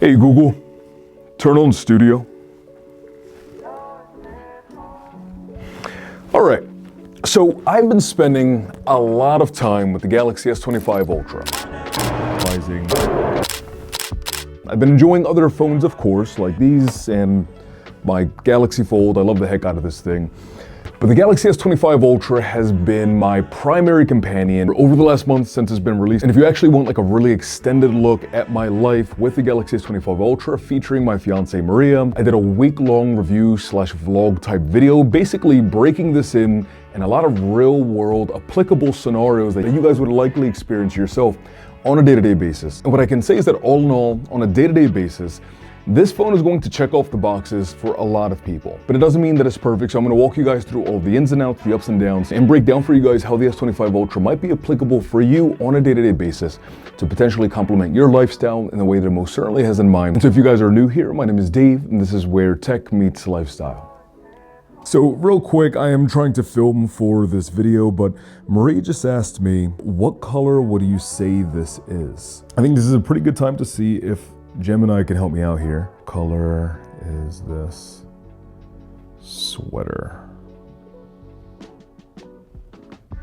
Hey Google, turn on studio. All right, so I've been spending a lot of time with the Galaxy S25 Ultra. I've been enjoying other phones, of course, like these and my Galaxy Fold. I love the heck out of this thing. But the Galaxy S25 Ultra has been my primary companion over the last month since it's been released. And if you actually want like a really extended look at my life with the Galaxy S25 Ultra featuring my fiance Maria, I did a week-long review / vlog type video, basically breaking this in a lot of real world applicable scenarios that you guys would likely experience yourself on a day-to-day basis. And what I can say is that all in all, on a day-to-day basis, this phone is going to check off the boxes for a lot of people, but it doesn't mean that it's perfect. So I'm going to walk you guys through all the ins and outs, the ups and downs, and break down for you guys how the S25 Ultra might be applicable for you on a day-to-day basis to potentially complement your lifestyle in the way that it most certainly has in mind. And so if you guys are new here, my name is Dave, and this is where tech meets lifestyle. So real quick, I am trying to film for this video, but Marie just asked me, what color would you say this is? I think this is a pretty good time to see if Gemini can help me out here. Color is this sweater.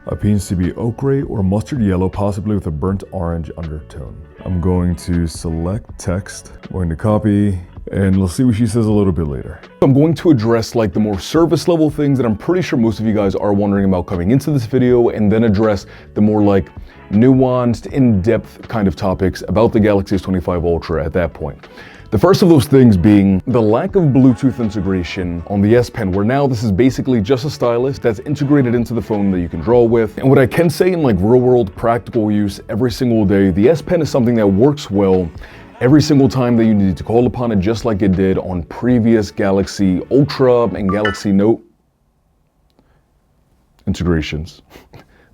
Appears to be ochre or mustard yellow, possibly with a burnt orange undertone. I'm going to select text, I'm going to copy, and we'll see what she says a little bit later. I'm going to address like the more surface level things that I'm pretty sure most of you guys are wondering about coming into this video, and then address the more like nuanced, in-depth kind of topics about the Galaxy S25 Ultra at that point. The first of those things being the lack of Bluetooth integration on the S Pen, where now this is basically just a stylus that's integrated into the phone that you can draw with. And what I can say in like real world practical use every single day, the S Pen is something that works well every single time that you need to call upon it, just like it did on previous Galaxy Ultra and Galaxy Note integrations.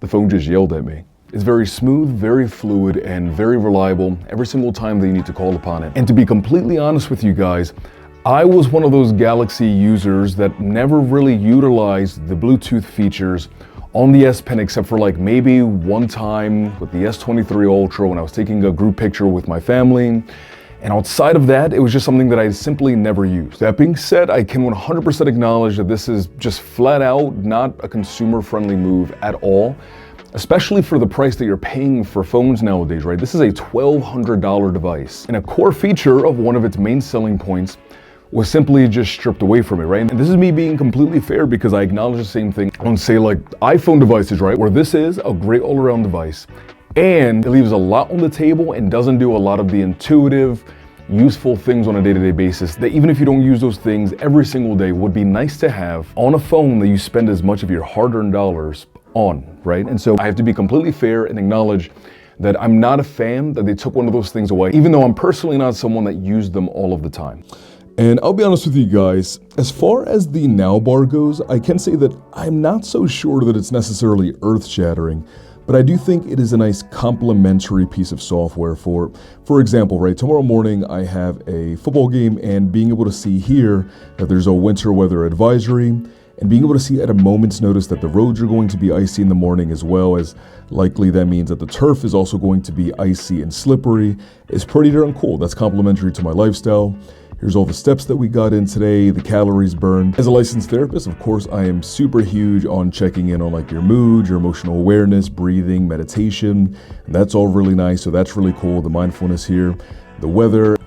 The phone just yelled at me. It's very smooth, very fluid, and very reliable every single time that you need to call upon it. And to be completely honest with you guys, I was one of those Galaxy users that never really utilized the Bluetooth features on the S Pen, except for like maybe one time with the S23 Ultra when I was taking a group picture with my family. And outside of that, it was just something that I simply never used. That being said, I can 100% acknowledge that this is just flat out not a consumer-friendly move at all, especially for the price that you're paying for phones nowadays, right? This is a $1,200 device. And a core feature of one of its main selling points was simply just stripped away from it, right? And this is me being completely fair because I acknowledge the same thing on, say, like iPhone devices, right? Where this is a great all-around device and it leaves a lot on the table and doesn't do a lot of the intuitive, useful things on a day-to-day basis that even if you don't use those things every single day would be nice to have on a phone that you spend as much of your hard-earned dollars on, right? And so I have to be completely fair and acknowledge that I'm not a fan that they took one of those things away, even though I'm personally not someone that used them all of the time. And I'll be honest with you guys, as far as the now bar goes, I can say that I'm not so sure that it's necessarily earth-shattering, but I do think it is a nice complementary piece of software for example, right, tomorrow morning I have a football game, and being able to see here that there's a winter weather advisory, and being able to see at a moment's notice that the roads are going to be icy in the morning, as well as likely that means that the turf is also going to be icy and slippery, is pretty darn cool. That's complementary to my lifestyle. Here's all the steps that we got in today, the calories burned. As a licensed therapist, of course, I am super huge on checking in on like your mood, your emotional awareness, breathing, meditation, and that's all really nice. So that's really cool. The mindfulness here, the weather.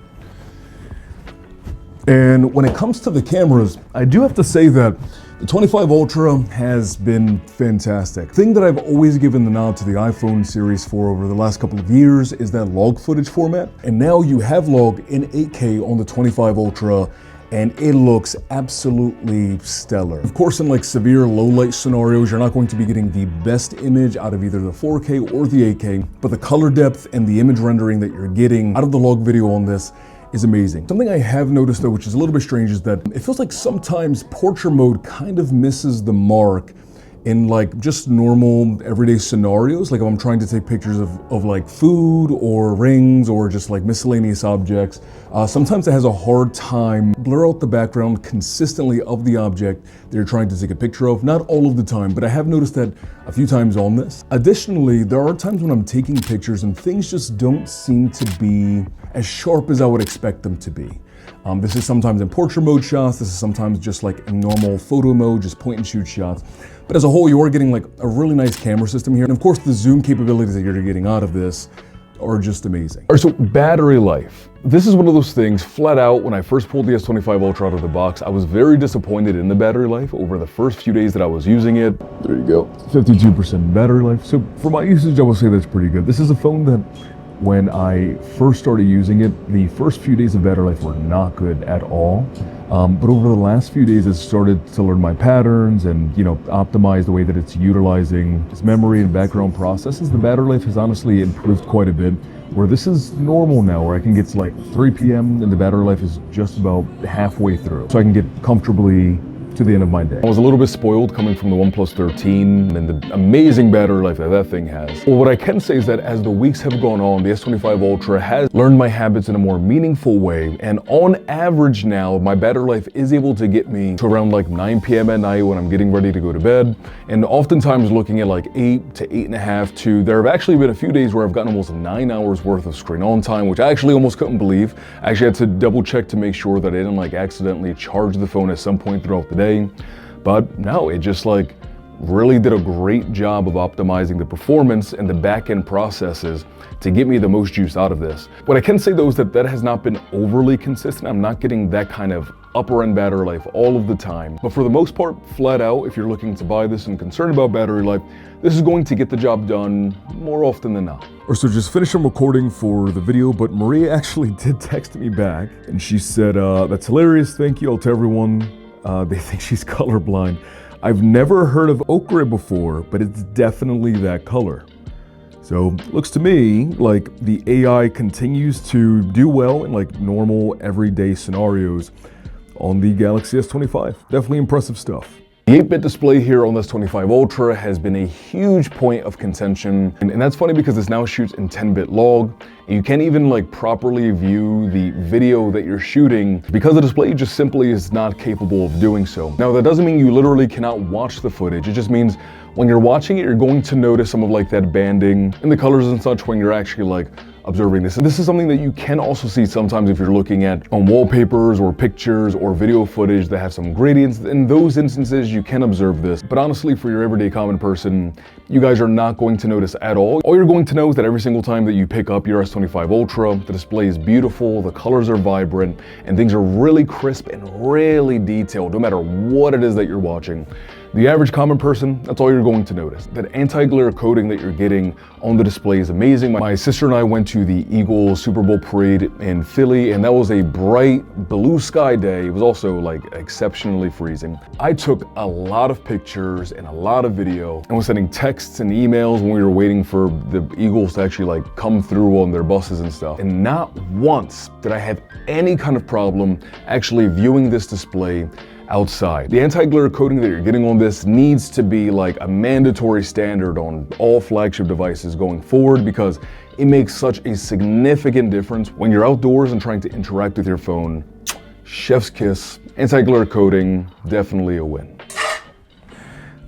And when it comes to the cameras, I do have to say that the 25 Ultra has been fantastic. The thing that I've always given the nod to the iPhone series for over the last couple of years is that log footage format. And now you have log in 8K on the 25 Ultra, and it looks absolutely stellar. Of course, in like severe low light scenarios, you're not going to be getting the best image out of either the 4K or the 8K, but the color depth and the image rendering that you're getting out of the log video on this is amazing. Something I have noticed though, which is a little bit strange, is that it feels like sometimes portrait mode kind of misses the mark in like just normal everyday scenarios, like if I'm trying to take pictures of like food or rings or just like miscellaneous objects, sometimes it has a hard time blur out the background consistently of the object that you're trying to take a picture of. Not all of the time, but I have noticed that a few times on this. Additionally, there are times when I'm taking pictures and things just don't seem to be as sharp as I would expect them to be. This is sometimes in portrait mode shots, this is sometimes just like in normal photo mode, just point and shoot shots. But as a whole, you are getting like a really nice camera system here. And of course, the zoom capabilities that you're getting out of this are just amazing. All right, so battery life. This is one of those things, flat out, when I first pulled the S25 Ultra out of the box, I was very disappointed in the battery life over the first few days that I was using it. There you go, 52% battery life. So for my usage, I will say that's pretty good. This is a phone that when I first started using it, the first few days of battery life were not good at all. But over the last few days, it's started to learn my patterns and, you know, optimize the way that it's utilizing its memory and background processes. The battery life has honestly improved quite a bit, where this is normal now, where I can get to like 3 p.m. and the battery life is just about halfway through. So I can get comfortably to the end of my day. I was a little bit spoiled coming from the OnePlus 13 and the amazing battery life that that thing has. Well, what I can say is that as the weeks have gone on, the S25 Ultra has learned my habits in a more meaningful way. And on average now, my battery life is able to get me to around like 9 p.m. at night when I'm getting ready to go to bed. And oftentimes looking at like 8 to 8.5 to, there have actually been a few days where I've gotten almost 9 hours worth of screen on time, which I actually almost couldn't believe. I actually had to double check to make sure that I didn't like accidentally charge the phone at some point throughout the day. But no, it just like really did a great job of optimizing the performance and the back-end processes to get me the most use out of this. What I can say though is that that has not been overly consistent. I'm not getting that kind of upper end battery life all of the time. But for the most part, flat out, if you're looking to buy this and concerned about battery life, this is going to get the job done more often than not. Or so just finished recording for the video, but Maria actually did text me back and she said, that's hilarious, thank you, I'll tell everyone. They think she's colorblind. I've never heard of ochre before, but it's definitely that color. So looks to me like the AI continues to do well in like normal everyday scenarios on the Galaxy S25. Definitely impressive stuff. The 8-bit display here on this S25 Ultra has been a huge point of contention, and that's funny because this now shoots in 10-bit log, and you can't even like properly view the video that you're shooting because the display just simply is not capable of doing so. Now that doesn't mean you literally cannot watch the footage, it just means when you're watching it, you're going to notice some of like that banding and the colors and such when you're actually like observing this. And this is something that you can also see sometimes if you're looking at on wallpapers or pictures or video footage that have some gradients. In those instances, you can observe this. But honestly, for your everyday common person, you guys are not going to notice at all. All you're going to know is that every single time that you pick up your S25 Ultra, the display is beautiful, the colors are vibrant, and things are really crisp and really detailed, no matter what it is that you're watching. The average common person, that's all you're going to notice. That anti-glare coating that you're getting on the display is amazing. My sister and I went to the Eagles Super Bowl parade in Philly, and that was a bright blue sky day. It was also like exceptionally freezing. I took a lot of pictures and a lot of video and was sending texts and emails when we were waiting for the Eagles to actually like come through on their buses and stuff. And not once did I have any kind of problem actually viewing this display outside. The anti-glare coating that you're getting on this needs to be like a mandatory standard on all flagship devices going forward because it makes such a significant difference when you're outdoors and trying to interact with your phone. Chef's kiss, anti-glare coating, definitely a win.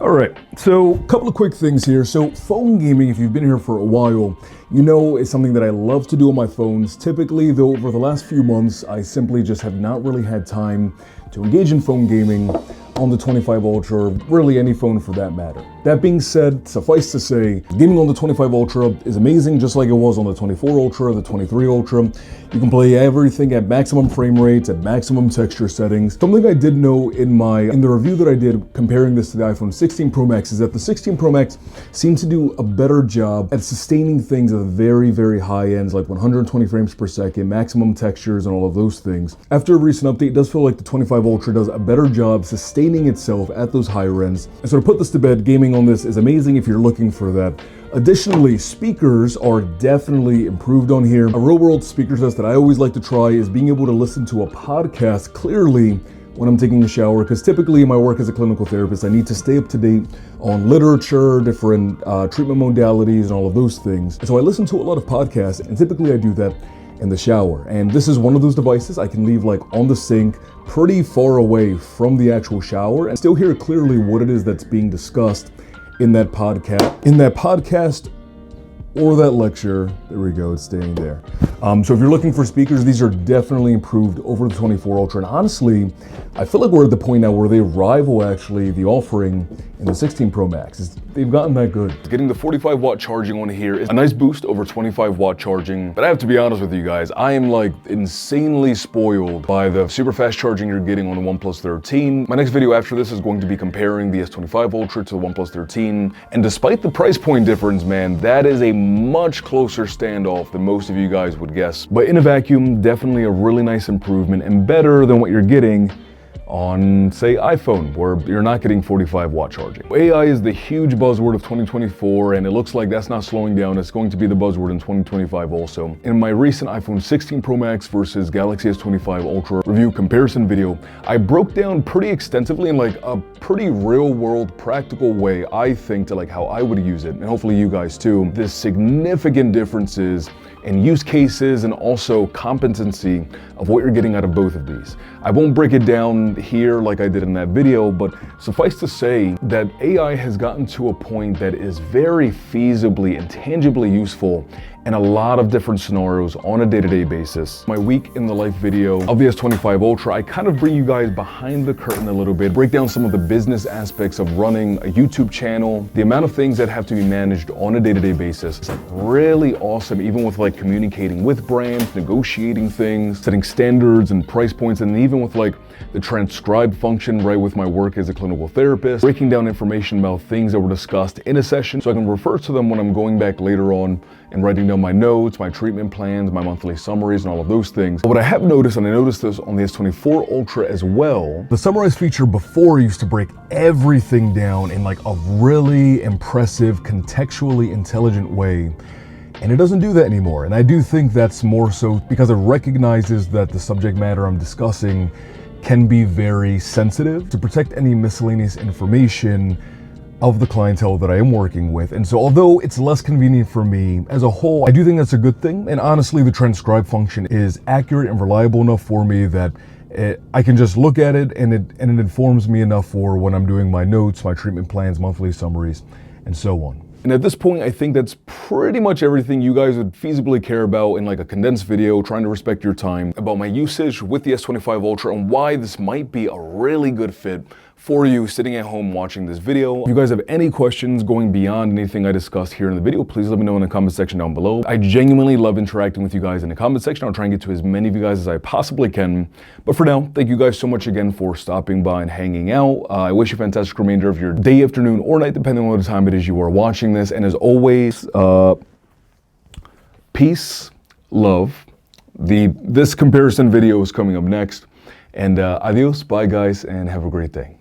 All right, so a couple of quick things here. So phone gaming, if you've been here for a while, you know is something that I love to do on my phones. Typically, though, over the last few months, I simply just have not really had time to engage in phone gaming on the 25 Ultra, or really any phone for that matter. That being said, suffice to say, gaming on the 25 Ultra is amazing, just like it was on the 24 Ultra, the 23 Ultra. You can play everything at maximum frame rates, at maximum texture settings. Something I did know in the review that I did comparing this to the iPhone 16 Pro Max is that the 16 Pro Max seemed to do a better job at sustaining things at very, very high ends, like 120 frames per second, maximum textures, and all of those things. After a recent update, it does feel like the 25 Ultra does a better job sustaining itself at those higher ends. And so to put this to bed, gaming on this is amazing if you're looking for that. Additionally, speakers are definitely improved on here. A real world speaker test that I always like to try is being able to listen to a podcast clearly when I'm taking a shower, because typically in my work as a clinical therapist, I need to stay up to date on literature, different treatment modalities, and all of those things. And so I listen to a lot of podcasts, and typically I do that in the shower. And this is one of those devices I can leave like on the sink, pretty far away from the actual shower, and still hear clearly what it is that's being discussed in that podcast or that lecture. There we go, it's staying there. So if you're looking for speakers, these are definitely improved over the 24 Ultra. And honestly, I feel like we're at the point now where they rival actually the offering in the 16 Pro Max. They've gotten that good. Getting the 45 watt charging on here is a nice boost over 25 watt charging. But I have to be honest with you guys, I am like insanely spoiled by the super fast charging you're getting on the OnePlus 13. My next video after this is going to be comparing the S25 Ultra to the OnePlus 13. And despite the price point difference, man, that is a much closer standoff than most of you guys would guess. But in a vacuum, definitely a really nice improvement and better than what you're getting on, say, iPhone, where you're not getting 45 watt charging. AI is the huge buzzword of 2024, and it looks like that's not slowing down. It's going to be the buzzword in 2025 also. In my recent iPhone 16 Pro Max versus Galaxy S25 Ultra review comparison video, I broke down pretty extensively in like a pretty real world practical way, I think, to like how I would use it, and hopefully you guys too, the significant differences in use cases and also competency of what you're getting out of both of these. I won't break it down here like I did in that video, but suffice to say that AI has gotten to a point that is very feasibly and tangibly useful in a lot of different scenarios on a day-to-day basis. My week in the life video of the S25 Ultra, I kind of bring you guys behind the curtain a little bit, break down some of the business aspects of running a YouTube channel, the amount of things that have to be managed on a day-to-day basis. It's like really awesome, even with like communicating with brands, negotiating things, setting standards and price points, and even with like the transcribe function, right, with my work as a clinical therapist, breaking down information about things that were discussed in a session so I can refer to them when I'm going back later on and writing down my notes, my treatment plans, my monthly summaries, and all of those things. But what I have noticed, and I noticed this on the S24 Ultra as well, the summarize feature before used to break everything down in like a really impressive, contextually intelligent way. And it doesn't do that anymore. And I do think that's more so because it recognizes that the subject matter I'm discussing can be very sensitive to protect any miscellaneous information of the clientele that I am working with. And so although it's less convenient for me as a whole, I do think that's a good thing. And honestly, the transcribe function is accurate and reliable enough for me that I can just look at it and it informs me enough for when I'm doing my notes, my treatment plans, monthly summaries, and so on. And at this point, I think that's pretty much everything you guys would feasibly care about in like a condensed video, trying to respect your time, about my usage with the S25 Ultra and why this might be a really good fit for you sitting at home watching this video. If you guys have any questions going beyond anything I discussed here in the video, please let me know in the comment section down below. I genuinely love interacting with you guys in the comment section. I'll try and get to as many of you guys as I possibly can. But for now, thank you guys so much again for stopping by and hanging out. I wish you a fantastic remainder of your day, afternoon, or night, depending on what time it is you are watching this. And as always, peace, love. This comparison video is coming up next. And adios, bye guys, and have a great day.